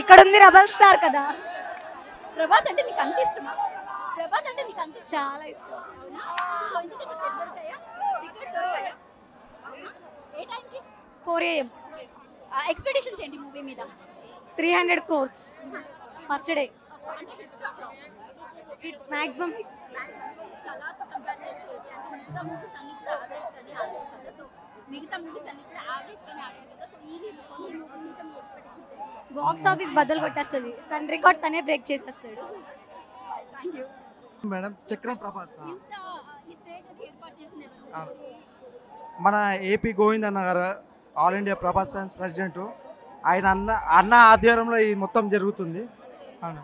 ఇక్కడ ఉంది rebel star కదా. ప్రభాస్ అంటే నీకు అంత ఇష్టమా? ప్రభాస్ అంటే నీకు అంత చాలా ఇష్టం. అవునా? సో ఇందుకు టికెట్స్ దొరుకుతాయా? టికెట్స్ దొరుకుతాయా? అవునా? ఏ టైంకి? 4 AM ఎక్స్పెక్టేషన్స్ ఏంటి మూవీ మీద? 300 crores ఫస్ట్ డే. అంటే హిట్ మ్యాక్సిమం హిట్. సలార్తో కంపేర్ చేస్తే అంటే మిగతా మూవీస్ అన్ని కూడా యావరేజ్ కానీ ఆడాయి కదా. సో మిగతా మూవీస్ అన్ని కూడా యావరేజ్ కానీ ఆడాయి కదా. సో ఈ మూవీ మీద మీ ఎక్స్పెక్టేషన్స్ ఏంటి? బాక్స్ ఆఫీస్ బద్దలు కొట్టేస్తుంది. తన రికార్డ్ తనే బ్రేక్ చేసేస్తాడు. Thank you madam. చక్రం ప్రభాస్ ఇంత ఈ స్టేజ్ అది ఏర్పాటు చేసింది ఎవరు? మన ఏపీ గోవింద్ అన్న గారు, all India Prabhas fans president. ఆయన అన్న ఆధ్వర్యంలో ఇది మొత్తం జరుగుతుంది. అవును.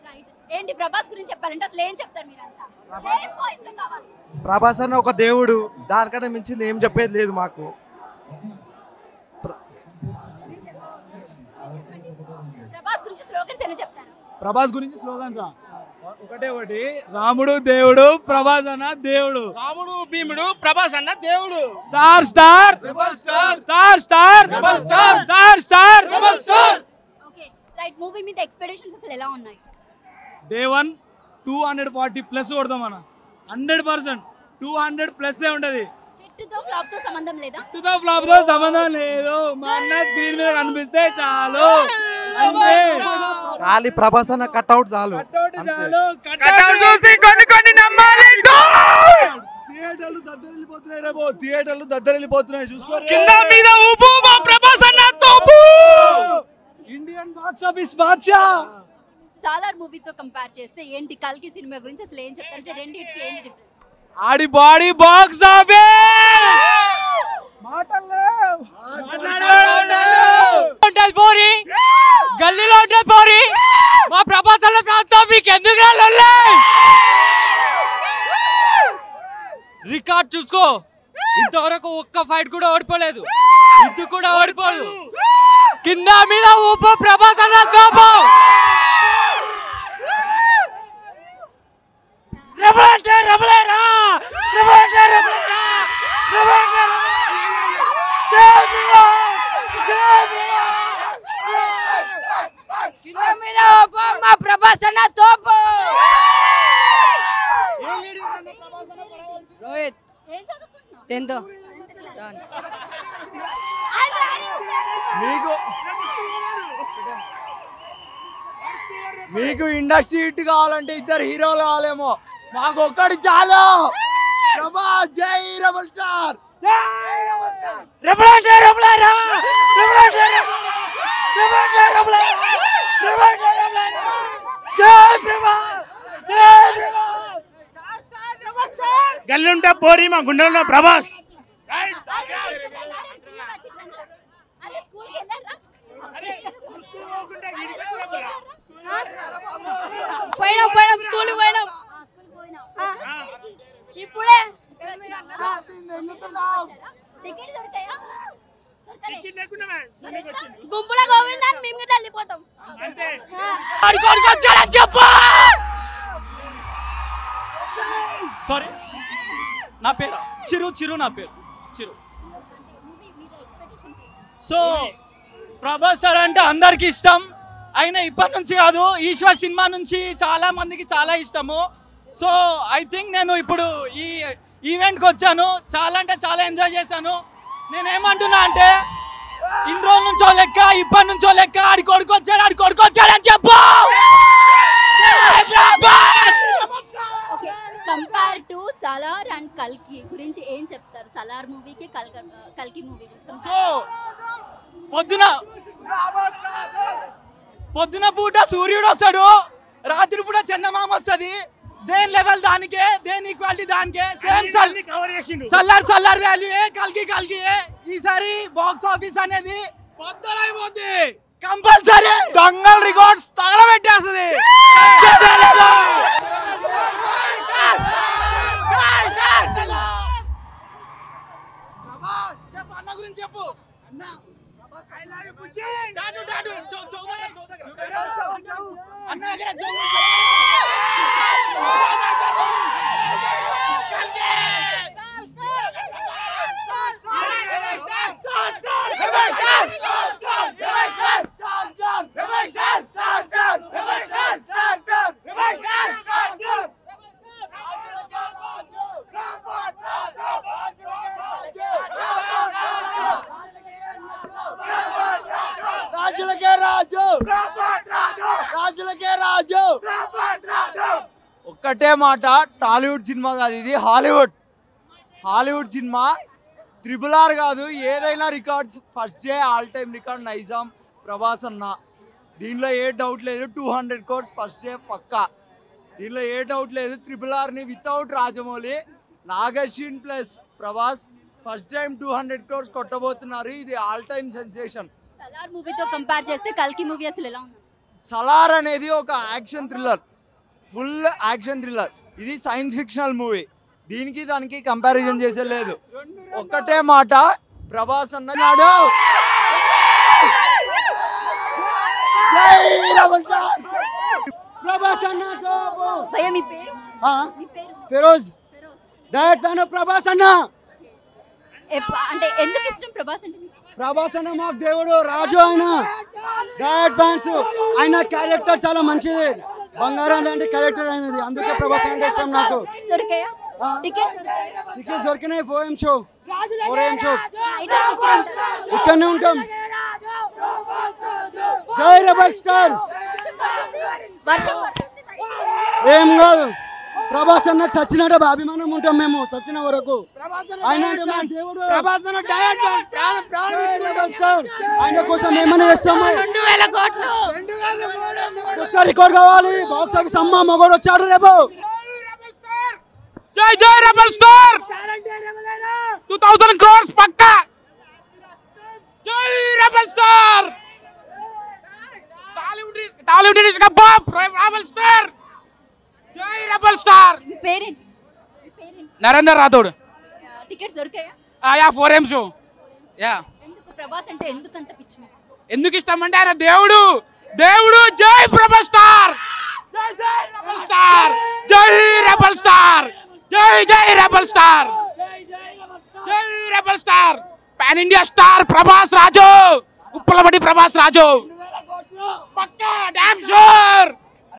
రైట్. ఏంటి ప్రభాస్ గురించి చెప్పాలంటే అసలు ఏం చెప్తారు మీరంతా? ప్రభాస్ అన్న ఒక దేవుడు, దానికన్నా మించింది ఏం చెప్పేది లేదు మాకు. ప్రభాస్ గురించి స్లోగన్స్ ఏమైనా చెప్తారు? ప్రభాస్ గురించి స్లోగన్స్ ఒకటి, రాముడు దేవుడు, ప్రభాస్ అన్న దేవుడు. రాముడు భీముడు, ప్రభాస్ అన్న దేవుడు. Star star star star star star star. Okay right. Movie మీద ఎక్స్పెక్టేషన్స్ అసలు ఎలా ఉన్నాయి? డే 1 240+ కొడతాం మన 100%. 200+ ఉండదు. హిట్ తో ఫ్లాప్ తో సంబంధం లేదా? హిట్ తో ఫ్లాప్ తో సంబంధం లేదు. మా అన్న స్క్రీన్ మీద కనిపిస్తే చాలు. అంతే. ఖాళీ ప్రభాస్ అన్న కట్అవుట్ చాలు. కట్అవుట్ చూసి కొన్ని నమ్మాలి. థియేటర్లు దద్దరిల్లిపోతున్నాయి రేపు. థియేటర్లు దద్దరిల్లిపోతున్నాయి చూసుకో. కింద మీద ఊపు మా ప్రభాస్ అన్న తోపు. ఇండియన్ బాక్స్ ఆఫీస్ బాద్షా. సాలార్ మూవీతో కంపేర్ చేస్తే ఏంటి కల్కి సినిమా గురించి అసలు ఏం చెప్తారు? అంటే రెండిటికి ఏంటి డిఫరెన్స్? ఆడి బాడీ బాక్స్ ఆఫీస్ పోరి గల్లీలో ఉంటే పోరి మా ప్రభాస్ అన్న ఫ్యాన్స్ మీకు ఎందుకు రికార్డ్ చూసుకో. ఇంతవరకు ఒక్క ఫైట్ కూడా ఓడిపోలేదు. ఇది కూడా ఓడిపోదు. కింద మీద ఊపు ప్రభాస్ అన్న తోపు. కింద మీద ఊపు మా ప్రభాస్ అన్న తోపు. రోహిత్ ఏం చదువుకుంటున్నావు? 10th. మీకు ఇండస్ట్రీ హిట్ కావాలంటే 2 హీరోలు కావాలేమో, మాకు ఒక్కటి చాలు. ప్రభాస్ జై రెబల్ స్టార్. గల్లీ ఉంటే పోరి మా గుండెల్లో ప్రభాస్. పోయినాం స్కూల్ పోయినాం ఇప్పుడే. టికెట్ దొరుకుతాయా? గుంపుల గోవిందాన్ని మేము గిట్ల వెళ్ళిపోతాం. సారీ నా పేరు చిరు నా పేరు చిరు. సో ప్రభాస్ సార్ అంటే అందరికి ఇష్టం. అయినా ఇప్పటి నుంచి కాదు, ఈశ్వర్ సినిమా నుంచి చాలా మందికి చాలా ఇష్టము. సో ఐ థింక్ నేను ఇప్పుడు ఈ ఈవెంట్కి వచ్చాను. చాలా అంటే చాలా ఎంజాయ్ చేశాను. నేనేమంటున్నా అంటే ఇన్ని రోజుల నుంచో లెక్క, ఇప్పటి నుంచో లెక్క, ఆడి కొడుకు వచ్చాడని చెప్పు. కంపేర్ టు సలార్ అండ్ కల్కి గురించి ఏం చెప్తారు? సలార్ మూవీకి కల్కి మూవీ గురించి. సో పొద్దున పూట సూర్యుడు వస్తాడు, రాత్రి పూట చందమామ వస్తుంది. దేని లెవెల్ దానికే, దేని ఈక్వాలిటీ దానికే. సేమ్ సల్లార్ వాల్యూ కల్కి ఈసారి బాక్స్ ఆఫీస్ అనేది కంపల్సరీ దంగల్ రికార్డ్స్ తగలబెట్టేస్తుంది. అన్న గురించి చెప్పు. రాజులకే రాజు రాజులకే రాజు. ఒక్కటే మాట, టాలీవుడ్ సినిమా కాదు ఇది, హాలీవుడ్ సినిమా. RRR కాదు, ఏదైనా records first day all time record Nizam Prabhas అన్న. దీనిలో ఏ డౌట్ లేదు. 200 crores ఫస్ట్ డే పక్కా. దీనిలో ఏ డౌట్ లేదు. RRRని without Rajamouli, Nagashwin plus Prabhas first time 200 crores కొట్టబోతున్నారు. ఇది ఆల్ టైమ్ సెన్సేషన్. సలార్ మూవీతో కంపేర్ చేస్తే కల్కి మూవీ అసలు ఎలా ఉంది? సలార్ అనేది ఒక action thriller, full action thriller. ఇది సైన్స్ ఫిక్షనల్ మూవీ. దీనికి దానికి కంపారిజన్ చేసే లేదు. ఒక్కటే మాట, ప్రభాస్ అన్నాడు ప్రభాస్ అన్న భయ్యా మీ పేరు? మీ పేరు? ఫిరోజ్ డైరెక్ట్ ఫ్యాన్ ప్రభాస్ అన్న. అంటే ఎందుకు ఇష్టం ప్రభాస్ అంటే మీకు? ప్రభాస్ అన్న మాకు దేవుడు, రాజు. ఆయన డైరెక్ట్ ఫ్యాన్స్. ఆయన క్యారెక్టర్ చాలా మంచిది, బంగారం లాంటి క్యారెక్టర్ అయినది. అందుకే ప్రభాస్ అంటే ఇష్టం నాకు. దొరికాయా టికెట్స్ దొరికినాయి. 4AM షో ఇక్కడనే ఉంటాం. జై రెబల్ స్టార్. వర్షం ఏం కాదు, ప్రభాస్ అన్నకు సచ్చినట్టు అభిమానం ఉంటాం మేము సచిన వరకు. ఆయన ఆయన కోసం ఏమైనా చేస్తాము. 2000 కోట్లు కొత్త రికార్డ్ కావాలి. బాక్స్ ఆఫీస్ అమ్మ మగోడు వచ్చాడు రేపు. జై జై రెబల్ స్టార్. 2000 crores పక్కా. జై రెబల్ స్టార్. టాలీవుడ్ ఇస్ కబాబ్ రెబల్ స్టార్. జై రెబల్ స్టార్. మీ పేరేంటి? నరేందర్ రాథోడ్. టికెట్స్ దొరికాయా? Yeah 4AM show. యా ఎందుకు ప్రభాస్ అంటే ఎందుకంత పిచ్చి మీకు? ఎందుకు ఇష్టం అంటే ఆయన దేవుడు. జై ప్రభాస్ స్టార్. జై జై రెబల్ స్టార్. జై రెబల్ స్టార్. జై రెబల్ స్టార్. జై rebel star. Pan India star Prabhas Raju. Uppalapati Prabhas Raju పక్కా డామ్ షూర్.